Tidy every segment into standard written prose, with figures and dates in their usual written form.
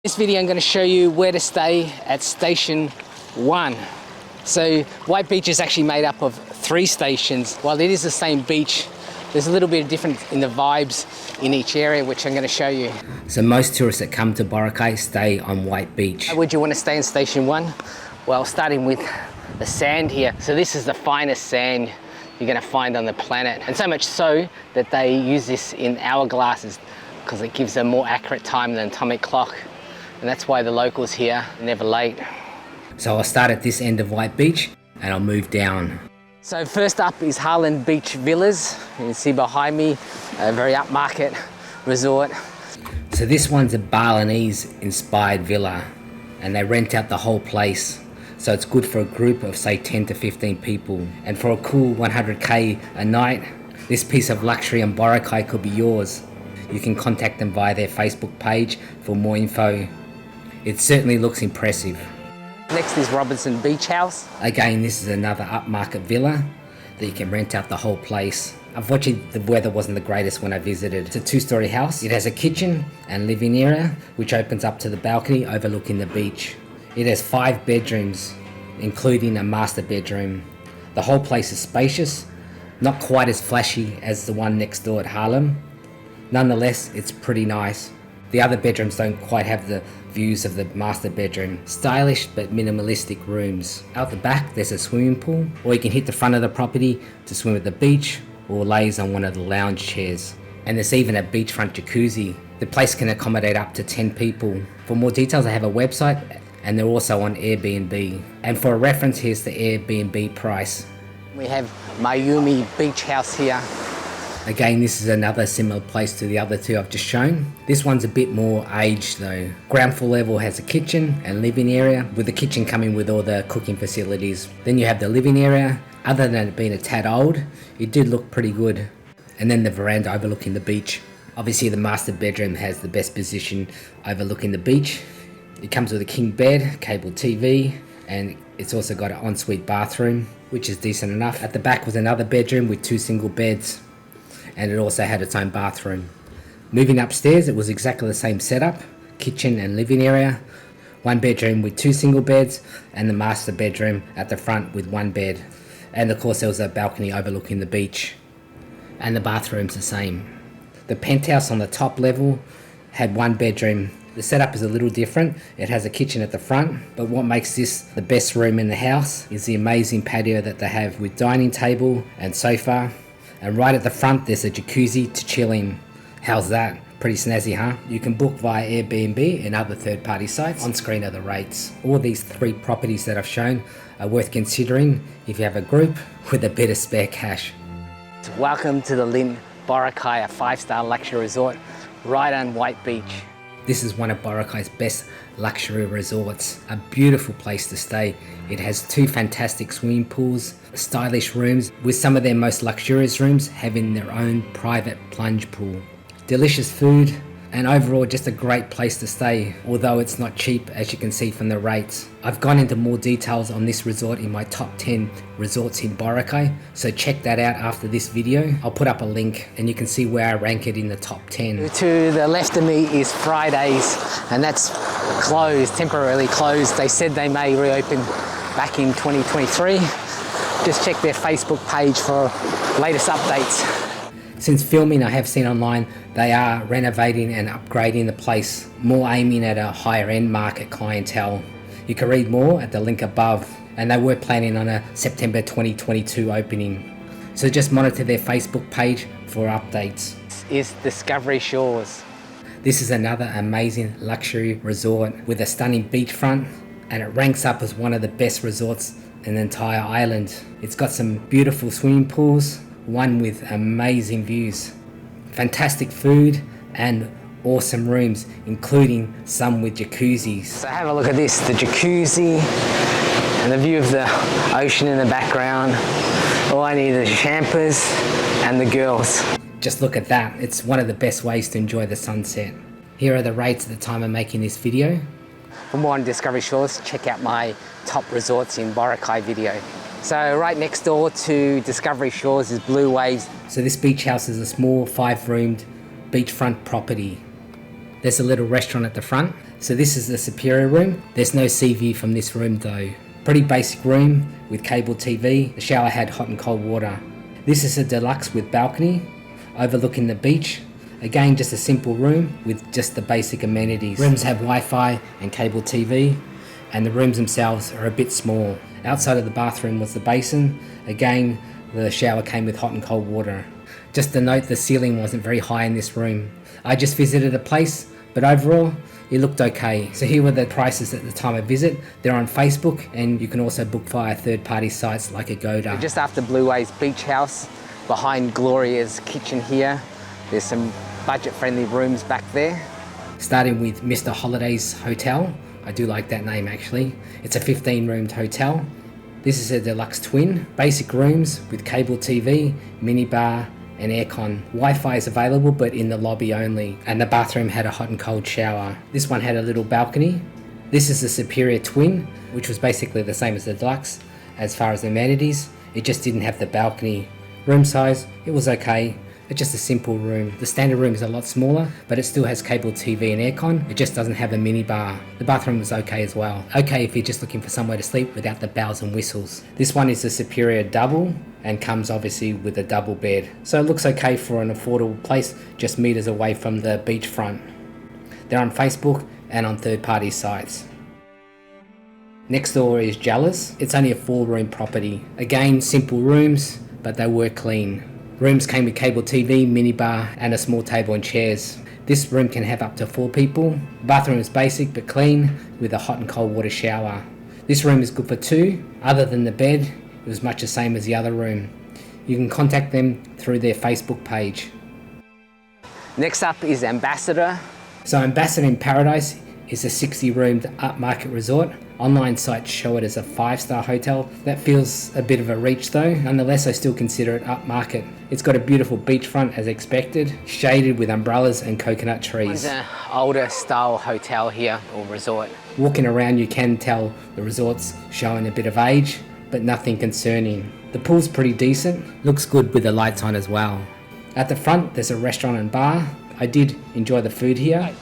This video I'm going to show you where to stay at Station 1. So White Beach is actually made up of 3 stations. While it is the same beach, there's a little bit of difference in the vibes in each area, which I'm going to show you. So most tourists that come to Boracay stay on White Beach. How would you want to stay in Station 1? Well, starting with the sand here. So this is the finest sand you're going to find on the planet. And so much so that they use this in hourglasses because it gives a more accurate time than an atomic clock. And that's why the locals here are never late. So I'll start at this end of White Beach and I'll move down. So first up is Harland Beach Villas. You can see behind me a very upmarket resort. So this one's a Balinese inspired villa and they rent out the whole place. So it's good for a group of say 10 to 15 people. And for a cool 100K a night, this piece of luxury on Boracay could be yours. You can contact them via their Facebook page for more info. It certainly looks impressive. Next is Robinson Beach House. Again, this is another upmarket villa that you can rent out the whole place. Unfortunately, the weather wasn't the greatest when I visited. It's a 2-story house. It has a kitchen and living area, which opens up to the balcony overlooking the beach. It has 5 bedrooms, including a master bedroom. The whole place is spacious, not quite as flashy as the one next door at Harlem. Nonetheless, it's pretty nice. The other bedrooms don't quite have the views of the master bedroom. Stylish but minimalistic rooms. Out the back there's a swimming pool, or you can hit the front of the property to swim at the beach or laze on one of the lounge chairs. And there's even a beachfront jacuzzi. The place can accommodate up to 10 people. For more details I have a website and they're also on Airbnb. And for a reference, here's the Airbnb price. We have Mayumi Beach House here. Again, this is another similar place to the other 2 I've just shown. This one's a bit more aged though. Ground floor level has a kitchen and living area, with the kitchen coming with all the cooking facilities. Then you have the living area. Other than it being a tad old, it did look pretty good. And then the veranda overlooking the beach. Obviously the master bedroom has the best position overlooking the beach. It comes with a king bed, cable TV, and it's also got an ensuite bathroom, which is decent enough. At the back was another bedroom with 2 single beds. And it also had its own bathroom. Moving upstairs, it was exactly the same setup, kitchen and living area, 1 bedroom with 2 single beds, and the master bedroom at the front with 1 bed. And of course there was a balcony overlooking the beach. And the bathroom's the same. The penthouse on the top level had 1 bedroom. The setup is a little different. It has a kitchen at the front, but what makes this the best room in the house is the amazing patio that they have with dining table and sofa. And right at the front there's a jacuzzi to chill in. How's that? Pretty snazzy, huh? You can book via Airbnb and other third-party sites. On screen are the rates. All these 3 properties that I've shown are worth considering if you have a group with a bit of spare cash. Welcome to the Linn Boracay, a 5-star luxury resort right on White Beach. This is one of Boracay's best luxury resorts. A beautiful place to stay. It has 2 fantastic swimming pools, stylish rooms, with some of their most luxurious rooms having their own private plunge pool. Delicious food, and overall just a great place to stay, although it's not cheap as you can see from the rates. I've gone into more details on this resort in my top 10 resorts in Boracay, so check that out after this video. I'll put up a link and you can see where I rank it in the top 10. To the left of me is Fridays, and that's closed, temporarily closed. They said they may reopen back in 2023. Just check their Facebook page for latest updates. Since filming, I have seen online they are renovating and upgrading the place, more aiming at a higher end market clientele. You can read more at the link above, and they were planning on a September 2022 opening. So just monitor their Facebook page for updates. This is Discovery Shores. This is another amazing luxury resort with a stunning beachfront, and it ranks up as one of the best resorts in the entire island. It's got some beautiful swimming pools, one with amazing views, fantastic food and awesome rooms, including some with jacuzzis. So have a look at this, the jacuzzi and the view of the ocean in the background. All I need is the champers and the girls. Just look at that, it's one of the best ways to enjoy the sunset. Here are the rates at the time of making this video. For more on Discovery Shores, check out my top resorts in Boracay video. So right next door to Discovery Shores is Blue Waves. So this beach house is a small 5-roomed beachfront property. There's a little restaurant at the front. So this is the superior room. There's no sea view from this room though. Pretty basic room with cable TV. The shower had hot and cold water. This is a deluxe with balcony overlooking the beach. Again, just a simple room with just the basic amenities. Rooms have Wi-Fi and cable TV, and the rooms themselves are a bit small. Outside of the bathroom was the basin. Again, the shower came with hot and cold water. Just to note, the ceiling wasn't very high in this room. I just visited the place, but overall, it looked okay. So here were the prices at the time of visit. They're on Facebook, and you can also book via third-party sites like Agoda. We're just after Blue Waves Beach House, behind Gloria's kitchen here. There's some budget-friendly rooms back there. Starting with Mr. Holiday's Hotel. I do like that name actually. It's a 15-roomed hotel. This is a deluxe twin. Basic rooms with cable TV, minibar, and aircon. Wi-Fi is available, but in the lobby only. And the bathroom had a hot and cold shower. This one had a little balcony. This is the superior twin, which was basically the same as the deluxe as far as amenities. It just didn't have the balcony. Room size, it was okay. It's just a simple room. The standard room is a lot smaller, but it still has cable TV and aircon. It just doesn't have a mini bar. The bathroom was okay as well. Okay if you're just looking for somewhere to sleep without the bells and whistles. This one is a superior double and comes obviously with a double bed. So it looks okay for an affordable place just meters away from the beachfront. They're on Facebook and on third-party sites. Next door is Jallas. It's only a 4-room property. Again, simple rooms, but they were clean. Rooms came with cable TV, minibar, and a small table and chairs. This room can have up to 4 people. The bathroom is basic but clean with a hot and cold water shower. This room is good for 2. Other than the bed, it was much the same as the other room. You can contact them through their Facebook page. Next up is Ambassador. So Ambassador in Paradise is a 60-roomed upmarket resort. Online sites show it as a 5-star hotel. That feels a bit of a reach though. Nonetheless, I still consider it upmarket. It's got a beautiful beachfront as expected, shaded with umbrellas and coconut trees. It's an older style hotel here, or resort. Walking around you can tell the resort's showing a bit of age, but nothing concerning. The pool's pretty decent, looks good with the lights on as well. At the front, there's a restaurant and bar. I did enjoy the food here.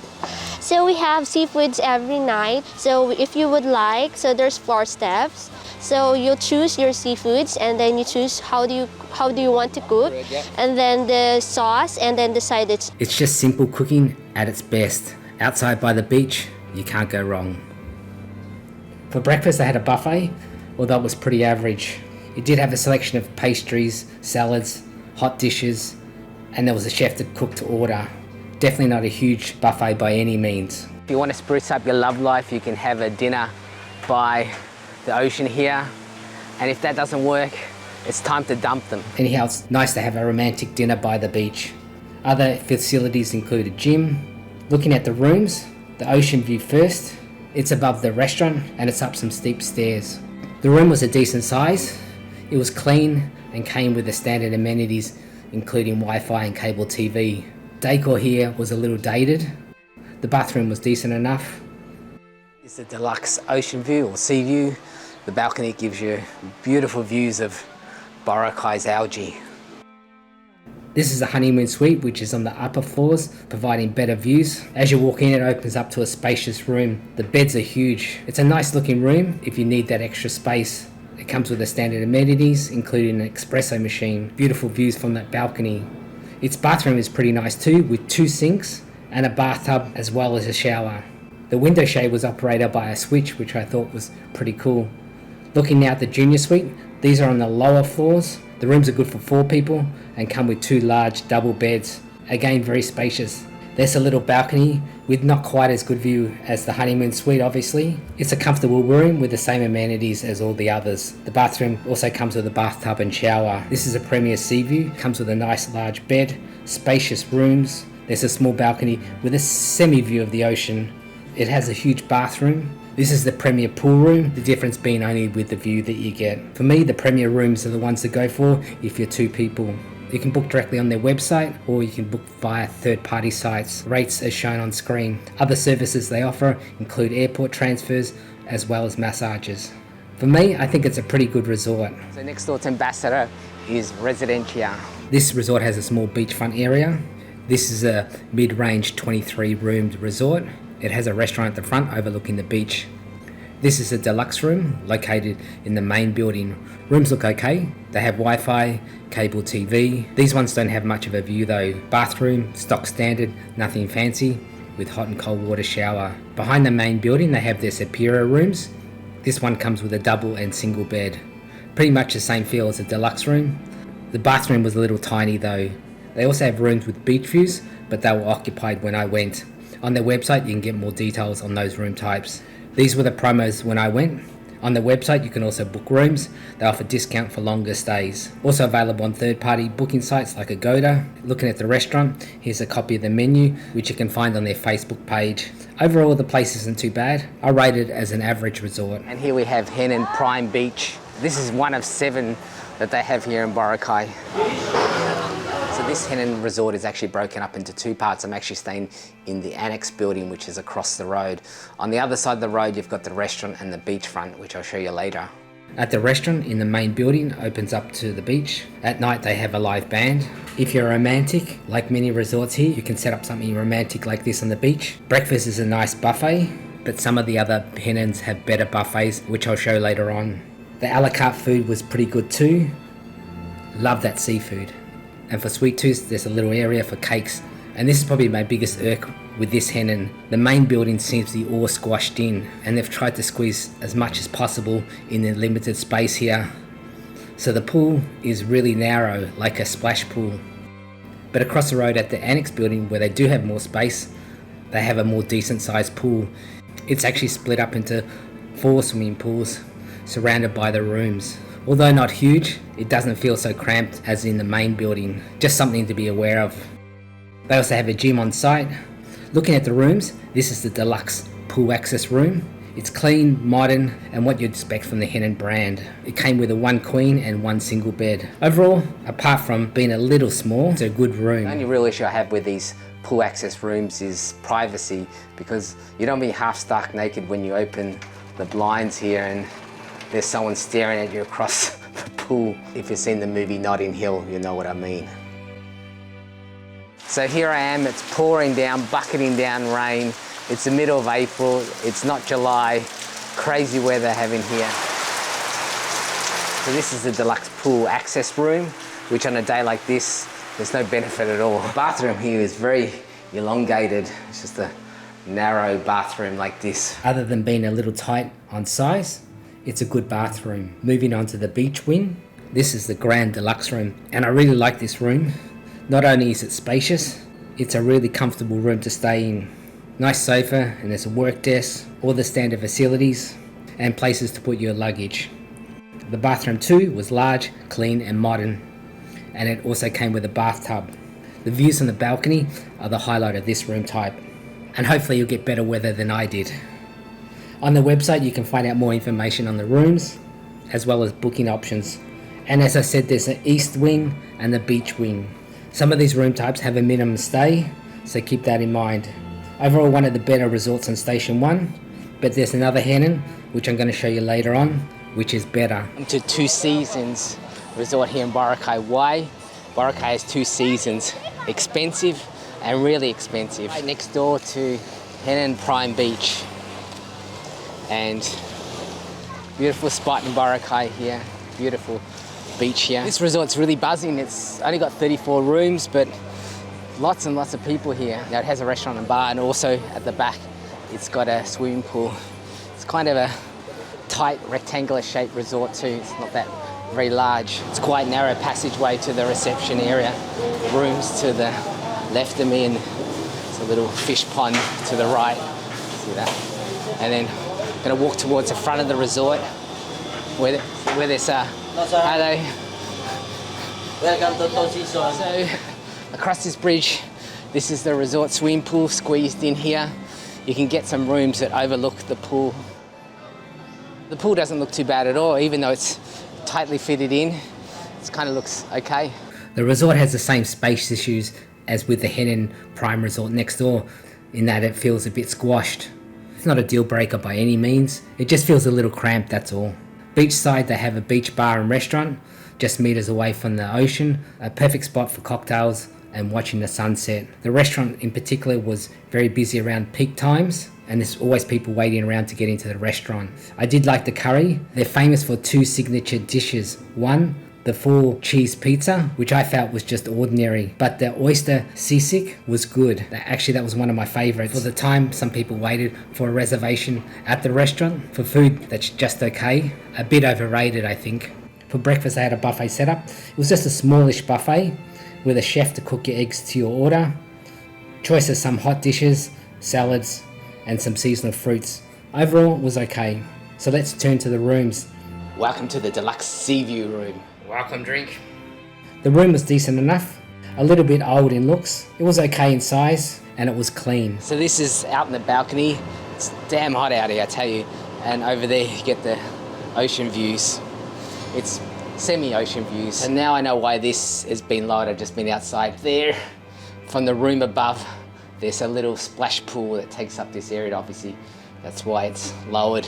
So we have seafoods every night. So if you would like, so there's 4 steps. So you choose your seafoods and then you choose how do you want to cook, and then the sauce and then the side dish. It's just simple cooking at its best. Outside by the beach, you can't go wrong. For breakfast, I had a buffet, although it was pretty average. It did have a selection of pastries, salads, hot dishes, and there was a chef to cook to order. Definitely not a huge buffet by any means. If you want to spruce up your love life, you can have a dinner by the ocean here. And if that doesn't work, it's time to dump them. Anyhow, it's nice to have a romantic dinner by the beach. Other facilities include a gym. Looking at the rooms, the ocean view first. It's above the restaurant and it's up some steep stairs. The room was a decent size. It was clean and came with the standard amenities, including Wi-Fi and cable TV. Decor here was a little dated. The bathroom was decent enough. It's a deluxe ocean view or sea view. The balcony gives you beautiful views of Boracay's algae. This is a honeymoon suite, which is on the upper floors, providing better views. As you walk in, it opens up to a spacious room. The beds are huge. It's a nice looking room if you need that extra space. It comes with the standard amenities, including an espresso machine. Beautiful views from that balcony. Its bathroom is pretty nice too, with 2 sinks and a bathtub as well as a shower. The window shade was operated by a switch, which I thought was pretty cool. Looking now at the junior suite, these are on the lower floors. The rooms are good for 4 people and come with 2 large double beds. Again, very spacious. There's a little balcony with not quite as good view as the honeymoon suite, obviously. It's a comfortable room with the same amenities as all the others. The bathroom also comes with a bathtub and shower. This is a premier sea view, comes with a nice large bed, spacious rooms. There's a small balcony with a semi view of the ocean. It has a huge bathroom. This is the premier pool room, the difference being only with the view that you get. For me, the premier rooms are the ones to go for if you're 2 people. You can book directly on their website or you can book via third-party sites. Rates are shown on screen. Other services they offer include airport transfers as well as massages. For me, I think it's a pretty good resort. So next door to Ambassador is Residencia. This resort has a small beachfront area. This is a mid-range 23-roomed resort. It has a restaurant at the front overlooking the beach. This is a deluxe room located in the main building. Rooms look okay. They have Wi-Fi, cable TV. These ones don't have much of a view though. Bathroom, stock standard, nothing fancy, with hot and cold water shower. Behind the main building they have their superior rooms. This one comes with a double and single bed. Pretty much the same feel as a deluxe room. The bathroom was a little tiny though. They also have rooms with beach views, but they were occupied when I went. On their website you can get more details on those room types. These were the promos when I went. On the website you can also book rooms. They offer discount for longer stays. Also available on third-party booking sites like Agoda. Looking at the restaurant, here's a copy of the menu which you can find on their Facebook page. Overall the place isn't too bad. I rate it as an average resort. And here we have Henan Prime Beach. This is one of 7 that they have here in Boracay. So this Henan resort is actually broken up into 2 parts. I'm actually staying in the annex building, which is across the road. On the other side of the road, you've got the restaurant and the beachfront, which I'll show you later. At the restaurant in the main building opens up to the beach. At night, they have a live band. If you're romantic, like many resorts here, you can set up something romantic like this on the beach. Breakfast is a nice buffet, but some of the other Henans have better buffets, which I'll show later on. The a la carte food was pretty good too. Love that seafood. And for sweet tooths, there's a little area for cakes. And this is probably my biggest irk with this Henan. The main building seems to be all squashed in, and they've tried to squeeze as much as possible in the limited space here. So the pool is really narrow, like a splash pool. But across the road at the annex building, where they do have more space, they have a more decent sized pool. It's actually split up into 4 swimming pools, surrounded by the rooms. Although not huge, it doesn't feel so cramped as in the main building. Just something to be aware of. They also have a gym on site. Looking at the rooms, this is the deluxe pool access room. It's clean, modern, and what you'd expect from the Henan brand. It came with a 1 queen and 1 single bed. Overall, apart from being a little small, it's a good room. The only real issue I have with these pool access rooms is privacy, because you don't be half stark naked when you open the blinds here and there's someone staring at you across the pool. If you've seen the movie Notting Hill, you know what I mean. So here I am, it's pouring down, bucketing down rain. It's the middle of April, it's not July. Crazy weather having here. So this is the deluxe pool access room, which on a day like this, there's no benefit at all. The bathroom here is very elongated. It's just a narrow bathroom like this. Other than being a little tight on size, it's a good bathroom. Moving on to the beach wing. This is the Grand Deluxe room, and I really like this room. Not only is it spacious, it's a really comfortable room to stay in. Nice sofa, and there's a work desk, all the standard facilities, and places to put your luggage. The bathroom too was large, clean and modern, and it also came with a bathtub. The views from the balcony are the highlight of this room type, and hopefully you'll get better weather than I did. On the website you can find out more information on the rooms, as well as booking options. And as I said, there's an east wing and the beach wing. Some of these room types have a minimum stay, so keep that in mind. Overall, one of the better resorts on Station 1, but there's another Henan, which I'm going to show you later on, which is better. To 2 Seasons resort here in Boracay. Why? Boracay has 2 seasons, expensive and really expensive. Right next door to Henan Prime Beach. And beautiful spot in Boracay here, beautiful beach here. This resort's really buzzing. It's only got 34 rooms, but lots and lots of people here. Now it has a restaurant and bar, and also at the back it's got a swimming pool. It's kind of a tight rectangular shaped resort too. It's not that very large. It's quite narrow passageway to the reception area. Rooms to the left of me, and it's a little fish pond to the right. See that? And then I'm going to walk towards the front of the resort where there's a... Hello. Welcome to Tosi. So across this bridge, this is the resort swimming pool squeezed in here. You can get some rooms that overlook the pool. The pool doesn't look too bad at all, even though it's tightly fitted in. It kind of looks okay. The resort has the same space issues as with the Henan Prime Resort next door, in that it feels a bit squashed. It's not a deal breaker by any means, it just feels a little cramped, that's all. Beachside, they have a beach bar and restaurant, just meters away from the ocean. A perfect spot for cocktails, and watching the sunset. The restaurant in particular was very busy around peak times, and there's always people waiting around to get into the restaurant. I did like the curry. They're famous for two signature dishes. One, the full cheese pizza, which I felt was just ordinary, but the oyster sisig was good. Actually, that was one of my favorites. For the time, some people waited for a reservation at the restaurant for food that's just okay. A bit overrated, I think. For breakfast, I had a buffet setup. It was just a smallish buffet with a chef to cook your eggs to your order. Choice of some hot dishes, salads, and some seasonal fruits. Overall, it was okay. So let's turn to the rooms. Welcome to the deluxe sea view room. Welcome drink. The room was decent enough, a little bit old in looks. It was okay in size, and it was clean. So this is out in the balcony. It's damn hot out here, I tell you. And over there you get the ocean views. It's semi-ocean views. And now I know why this has been lowered. I've just been outside there. From the room above, there's a little splash pool that takes up this area, obviously. That's why it's lowered.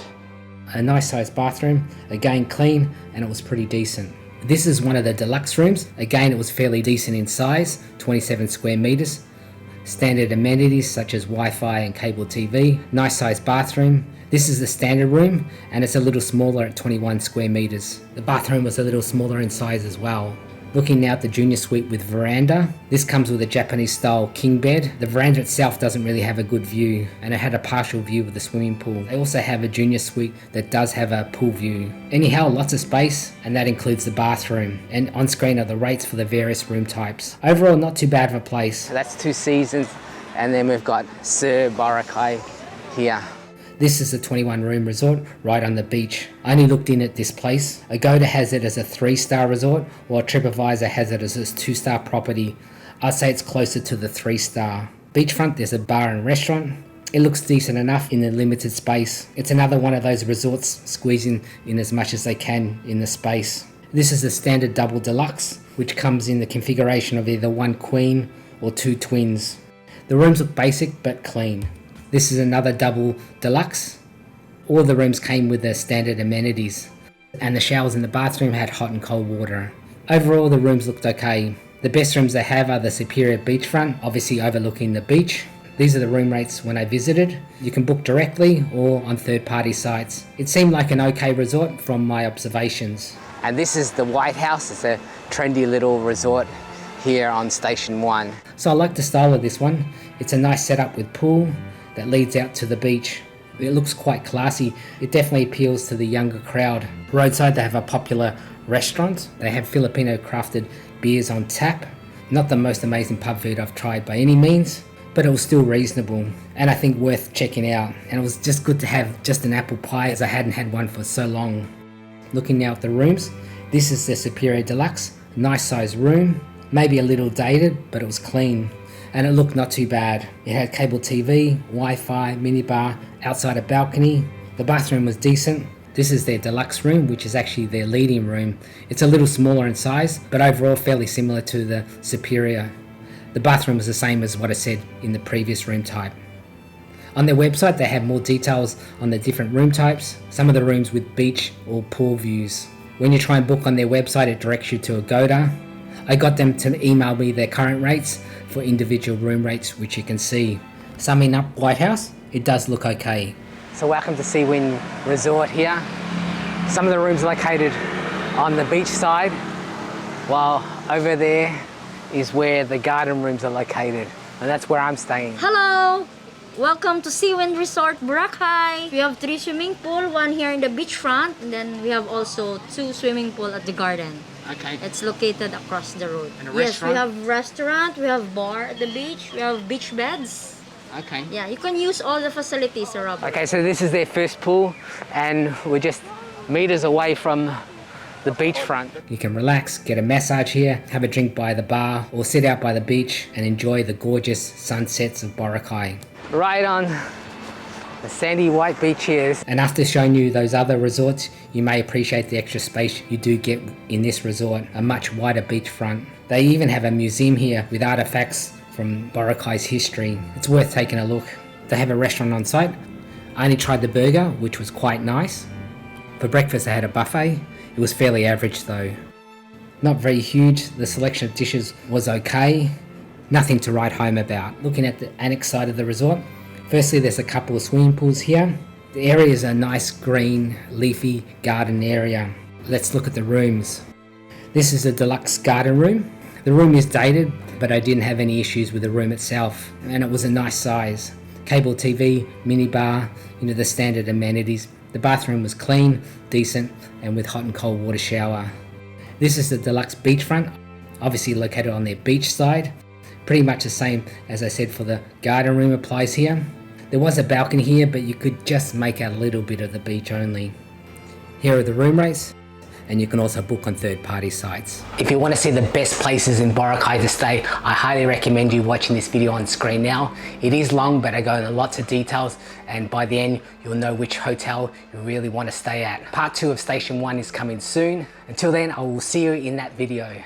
A nice sized bathroom, again clean, and it was pretty decent. This is one of the deluxe rooms. Again, it was fairly decent in size, 27 square meters. Standard amenities such as Wi-Fi and cable TV. Nice sized bathroom. This is the standard room, and it's a little smaller at 21 square meters. The bathroom was a little smaller in size as well. Looking now at the junior suite with veranda. This comes with a Japanese style king bed. The veranda itself doesn't really have a good view, and it had a partial view of the swimming pool. They also have a junior suite that does have a pool view. Anyhow, lots of space, and that includes the bathroom. And on screen are the rates for the various room types. Overall, not too bad of a place. So that's Two Seasons, and then we've got Sir Boracay here. This is a 21 room resort right on the beach. I only looked in at this place. Agoda has it as a 3-star resort, while TripAdvisor has it as a 2-star property. I'd say it's closer to the 3-star. Beachfront, there's a bar and restaurant. It looks decent enough in the limited space. It's another one of those resorts squeezing in as much as they can in the space. This is the standard double deluxe, which comes in the configuration of either 1 queen or 2 twins. The rooms look basic but clean. This is another double deluxe. All the rooms came with their standard amenities, and the showers in the bathroom had hot and cold water. Overall, the rooms looked okay. The best rooms they have are the Superior beachfront, obviously overlooking the beach. These are the room rates when I visited. You can book directly or on third-party sites. It seemed like an okay resort from my observations. And this is the White House. It's a trendy little resort here on Station 1. So I like the style of this one. It's a nice setup with pool that leads out to the beach. It looks quite classy. It definitely appeals to the younger crowd. Roadside, they have a popular restaurant. They have Filipino crafted beers on tap. Not the most amazing pub food I've tried by any means, but it was still reasonable and I think worth checking out. And it was just good to have just an apple pie, as I hadn't had one for so long. Looking now at the rooms, this is the Superior Deluxe. Nice sized room, maybe a little dated, but it was clean. And it looked not too bad. It had cable TV, Wi-Fi, minibar, outside a balcony. The bathroom was decent. This is their deluxe room, which is actually their leading room. It's a little smaller in size, but overall fairly similar to the Superior. The bathroom is the same as what I said in the previous room type. On their website, they have more details on the different room types, some of the rooms with beach or pool views. When you try and book on their website, it directs you to Agoda. I got them to email me their current rates for individual room rates, which you can see. Summing up White House, it does look okay. So welcome to Seawind Resort here. Some of the rooms located on the beach side, while over there is where the garden rooms are located. And that's where I'm staying. Hello! Welcome to Seawind Resort Boracay. We have 3 swimming pools, 1 here in the beachfront, and then we have also 2 swimming pools at the garden. Okay. It's located across the road. And a yes, restaurant? we have restaurant, we have bar at the beach, we have beach beds. Okay. Yeah, you can use all the facilities around. Okay, so this is their first pool, and we're just meters away from the beachfront. You can relax, get a massage here, have a drink by the bar, or sit out by the beach and enjoy the gorgeous sunsets of Boracay. Right on the sandy white beach here. And after showing you those other resorts, you may appreciate the extra space you do get in this resort, a much wider beachfront. They even have a museum here with artifacts from Boracay's history. It's worth taking a look. They have a restaurant on site. I only tried the burger, which was quite nice. For breakfast I had a buffet. It was fairly average though. Not very huge. The selection of dishes was okay. Nothing to write home about. Looking at the annex side of the resort, firstly there's a couple of swimming pools here. The area is a nice green, leafy garden area. Let's look at the rooms. This is a deluxe garden room. The room is dated, but I didn't have any issues with the room itself, and it was a nice size. Cable TV, mini bar, the standard amenities. The bathroom was clean, decent, and with hot and cold water shower. This is the deluxe beachfront, obviously located on their beach side. Pretty much the same as I said for the garden room applies here. There was a balcony here, but you could just make out a little bit of the beach only. Here are the room rates, and you can also book on third-party sites. If you want to see the best places in Boracay to stay, I highly recommend you watching this video on screen now. It is long, but I go into lots of details, and by the end, you'll know which hotel you really want to stay at. Part 2 of Station 1 is coming soon. Until then, I will see you in that video.